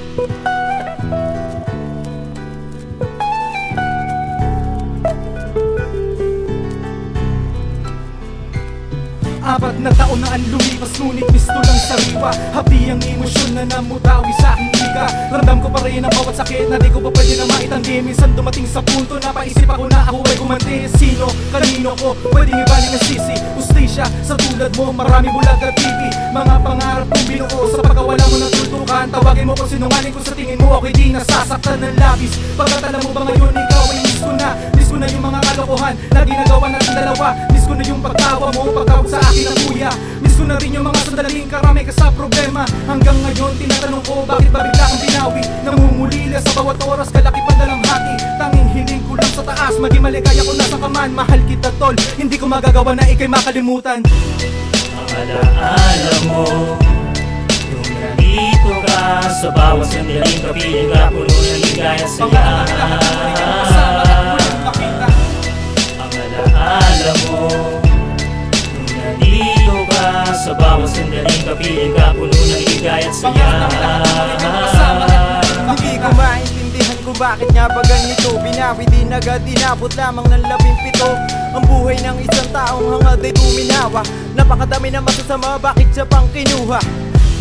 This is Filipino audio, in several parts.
Apat na taon na ang lumipas, ngunit gusto lang sariwa. Happy ang emosyon na namutawi sa aking liga. Ramdam ko pa rin ang bawat sakit na di ko pa pwede na maitanggi. Minsan dumating sa punto na paisip ako na ako ay gumanti. Sino, kanino ko pwedeng ibaling ang sisi? Ustisya sa tulad mo, marami bulag at TV. Mga pangarap kong binuo sa pagkawala mo ng tultukan. Tawagin mo kung sinungaling kung sa tingin mo ako'y di nasasaktan ng labis. Pagkat alam mo ba ngayon ikaw ay miss ko na. Miss ko na yung mga kalokohan na ginagawa natin dalawa. Miss ko na yung pagtawa mo, pagtawag sa akin ng kuya. Miss ko na rin yung mga sandaling karami ka sa problema. Hanggang ngayon tinatanong ko bakit ba bigla kang binawi. Namumulila sa bawat oras, kalaki pa dalamhati. Tanging hiling ko lang sa taas, maging maligaya ko nasa kaman. Mahal kita tol, hindi ko magagawa na ikay makalimutan. Ang alaala mo, yung nandito ka sa bawat sandaling kapiling ka, puno ng ligaya saya. Ang alaala mo, yung nandito ka sa bawat sandaling kapiling ka, puno ng ligaya at saya. Hindi ko maintindihan kung bakit nga ba ganito. Binawi din agad, inabot lamang ng 17. Ang buhay ng isang taong hangad ay tuminawa. Napakadami na masasama, bakit siya pang kinuha?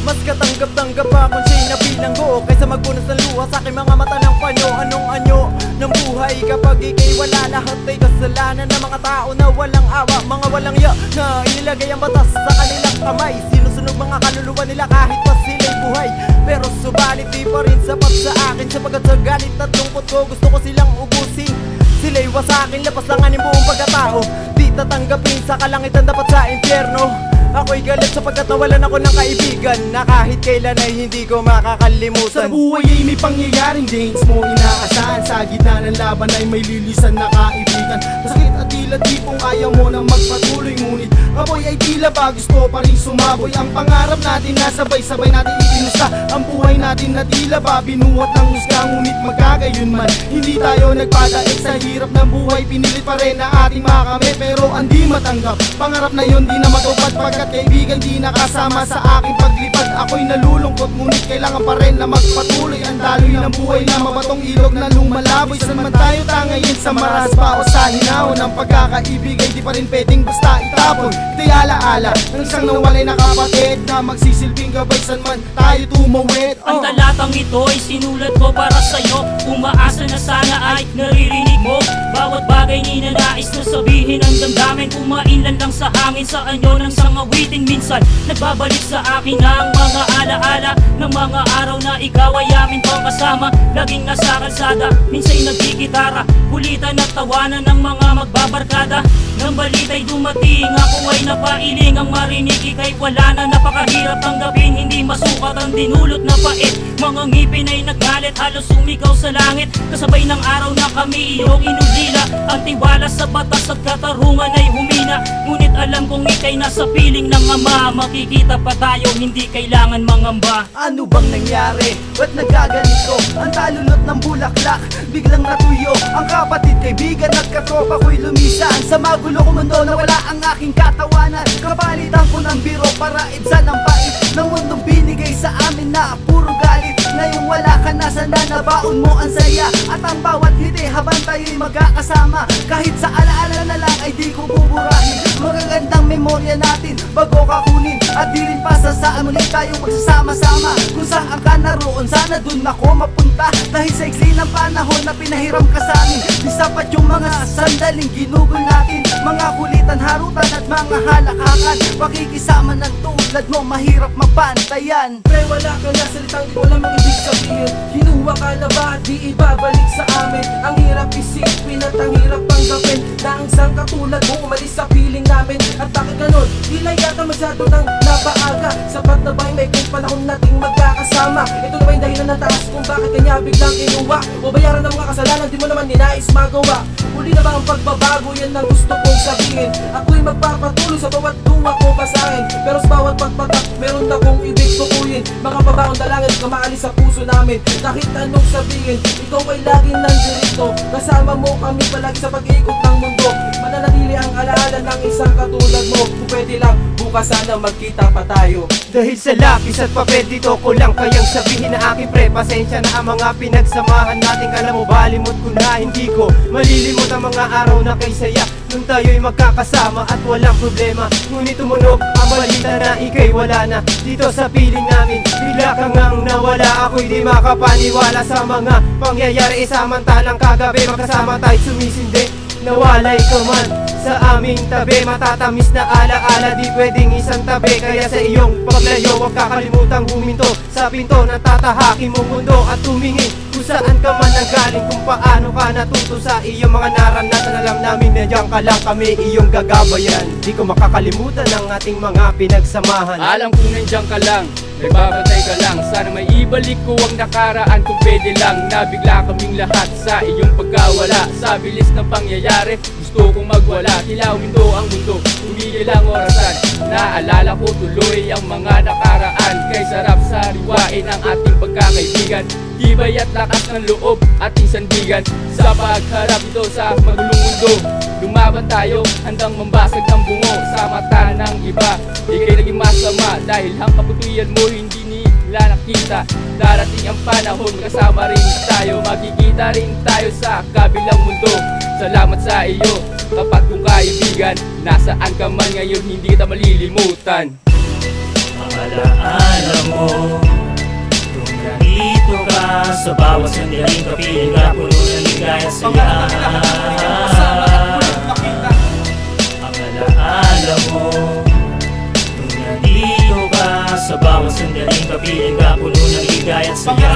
Mas katanggap-tanggap pa kung siya'y nabilanggo kaysa magpunas ng luha sa aking mga mata ng panyo. Anong anyo ng buhay kapag ikay wala? Lahat ay kasalanan ng mga tao na walang awa. Mga walang ya na inilagay ang batas sa kanilang kamay. Sinusunog mga kaluluwa nila kahit pa sila'y buhay. Pero subalit di pa rin sapat sa akin, sapagkat sa galit at lungkot ko gusto ko silang ubusin. Sila'y wasakin, lapas lang ang buong pagkatao. Di tatanggapin sa kalangitan, dapat sa impyerno. Ako'y galit sapagkat nawalan ako ng kaibigan na kahit kailan ay hindi ko makakalimutan. Sa buhay ay may pangyayaring days mo inaasahan. Sa gitna ng laban ay may lilisan na kaibigan. Masakit at tila tipong ayaw mo na magpatuloy, ngunit apoy ay tila ba gusto pa rin sumaboy. Ang pangarap natin na sabay-sabay natin ipinusta. Ang buhay natin na tila ba binuhat ng husga, ngunit magkagayon man hindi tayo nagpadaig sa hirap ng buhay. Pinilit pa rin na ating makamit pero hindi matanggap. Pangarap na yun di na matupad pagkat kaibigan di nakasama sa aking paglipad. Ako'y nalulungkot ngunit kailangan pa rin na magpatuloy. Ang daloy ng buhay na mabatong ilog na lumalaboy. Saan man tayo tangayin, sa maras pa o sa hinaw ng pagkakaibig ay di pa rin pwedeng basta itapon. Ito'y alaala ng isang nawalay na kapatid na magsisilbing gabay saan man tayo tumawid. Ang talatang ito ay sinulat ko para sa'yo. Umaasa na sana ay naririnig mo bawat bagay ninanais na sabihin ang damdamin. Kumainlan lang sa hangin sa anyo ng sangawiting. Minsan nagbabalik sa akin ang mga alaala ng mga araw na ikaw ay amin pang kasama. Laging nasa kalsada, minsa'y nagkikitara, kulitan at tawanan ng mga magbabarkada. Nang balita'y dumating, ako ay napailing ang marinig. Ika'y wala na, napakahirap tanggapin, hindi masukat ang dinulot na pait. Mga ngipin ay naggalit, halos sumigaw sa langit. Kasabay ng araw na kami iyong inulila. Ang tiwala sa batas at katarungan ay humina. Ngunit alam kong ika'y nasa piling ng ama. Makikita pa tayo, hindi kailangan mangamba. Ano bang nangyari? Ba't nagaganito? Ang talulot ng bulaklak biglang natuyo. Ang kapatid, kaibigan at katropa ko'y lumisan sa magulo kong mundo na wala ang aking katawanan. Kapalitan ko ng biro para ibsan ang pait ng mundong binigay sa amin na puro galit. Ngayong wala ka na, sana nabaon mo ang saya at ang bawat ngiti habang tayo'y magkakasama. Kahit sa alaala na lang ay di ko buburahin. Magagandang memorya natin bago ka kunin, at di rin pasasaan ulit tayong magsasama-sama. Kung saan ka naroon, sana dun ako mapunta. Dahil sa iksi ng panahon na pinahiram ka sa amin, di sapat yung mga sandaling ginugol natin. Mga kulitan, harutan at mga halakakan. Pakikisama ng tulad mo, mahirap mapantayan. Pre, wala ka na salitang di ko alam ang ibig sabihin. Kinuha ka na ba, di ibabalik sa amin. Ang hirap isipin at ang hirap tanggapin na ang isang katulad mo umalis sa piling namin. At bakit ganun? Tila yata masyado nang napaaga. Sapat na ba'y may panahon nating magkakasama? Ito na ba yung dahilan ng taas kung bakit kanya biglang kinuha? O bayaran ng mga kasalanan di mo naman ninais magawa? Huli na ba ang pagbabago? Yan ang gusto kong sabihin. Ako'y magpapatuloy sa bawat duwa ko basahin. Pero sa bawat pagpatak, meron akong ibig tukuyin. Mga babaong dalangin ka maalis sa puso namin. Kahit anong sabihin, ikaw ay laging nandito. Kasama mo kami palagi sa pag-iikot ng mundo. Mananatili ang alaala ng isang katulad mo. Kung pwede lang, bukas sana magkita pa tayo. Dahil sa lapis at papel dito ko lang kayang sabihin na aking pre, pasensya na ang mga pinagsamahan natin. Kala mo balimot ko na, hindi ko malilimot ang mga araw na kay saya nung tayo'y magkakasama at walang problema. Ngunit tumunog ang balita na ika'y wala na dito sa piling namin. Bigla kang ngang nawala, ako'y di makapaniwala sa mga pangyayari. Samantalang kagabi magkasama tayo'y sumisindi. Nawalay ka man sa aming tabi, matatamis na alaala, di pwedeng isang tabi. Kaya sa iyong paglayo, huwag kakalimutang huminto sa pinto na tatahakin mong mundo at tumingin kung saan ka man nanggaling, kung paano ka natuto sa iyong mga naranasan. Alam namin na diyan ka lang, kami iyong gagabayan. Di ko makakalimutan ang ating mga pinagsamahan. Alam kong nandiyan ka lang, nagbabatay ka lang. Sana may ibalik ko ang nakaraan kung pwede lang. Nabigla kaming lahat sa iyong pagkawala. Sa bilis ng pangyayari, gusto kong magwala. Tila huminto ang mundo, humigil ang orasan. Naalala ko tuloy ang mga nakaraan. Kay sarap sariwain ang ating pagkakaibigan. Tibay at lakas ng loob ating sandigan. Sa pagharap ito sa magulong mundo, lumaban tayo, handang mambasag ng bungo sa mata ng iba. Di kayo naging masama dahil ang kabutihan mo hindi nila nakita. Darating ang panahon, kasama rin tayo, magkikita rin tayo sa kabilang mundo. Salamat sa iyo, tapat kong kaibigan. Nasaan ka man ngayon, hindi kita malilimutan. Ang alaala mo kung nandito ka, sa bawat sandaling kapiling ka, puno ng ligaya at saya. Ang alaala mo kung nandito ka, sa bawat sandaling kapiling ka, puno ng ligaya at saya.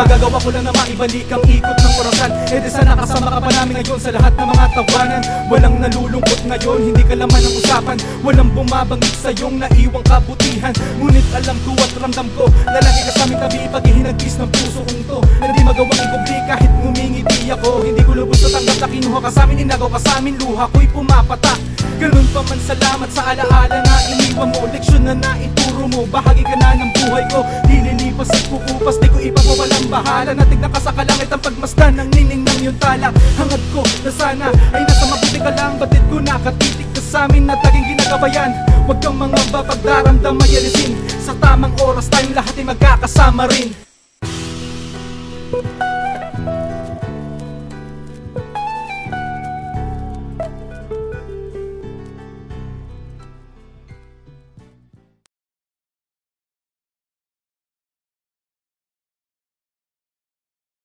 Magagawa ko lang na maibalik ang ikot ng orasan. E di sana kasama ka pa namin ngayon sa lahat ng mga tawanan. Walang nalulungkot ngayon, hindi ka laman ang usapan. Walang bumabangit sa iyong naiwang kabutihan. Ngunit alam ko at ramdam ko na lagi ka sa aming tabi, paghihinagpis ng puso kong to na di magawang ikubli kahit ngumingiti ako. Hindi ko lubos na tanggap na kinuha ka sa amin, inagaw ka sa amin, luha ko'y pumapatak. Ganun pa man, salamat sa alaala na iniwan mo. Leksyon na naituro mo, bahagi ka na ng buhay ko. Di lilipas at kukupas, di ko ipapawalang bahala. Natignan ka sa kalangit ang pagmasdan ng nining ng iyong tala. Hangad ko na sana ay nasa mabuti ka lang. Batid ko nakatitik ka sa amin na taging ginagabayan. Huwag kang mga babagdaramdam mayalisin. Sa tamang oras tayong lahat ay magkakasama rin.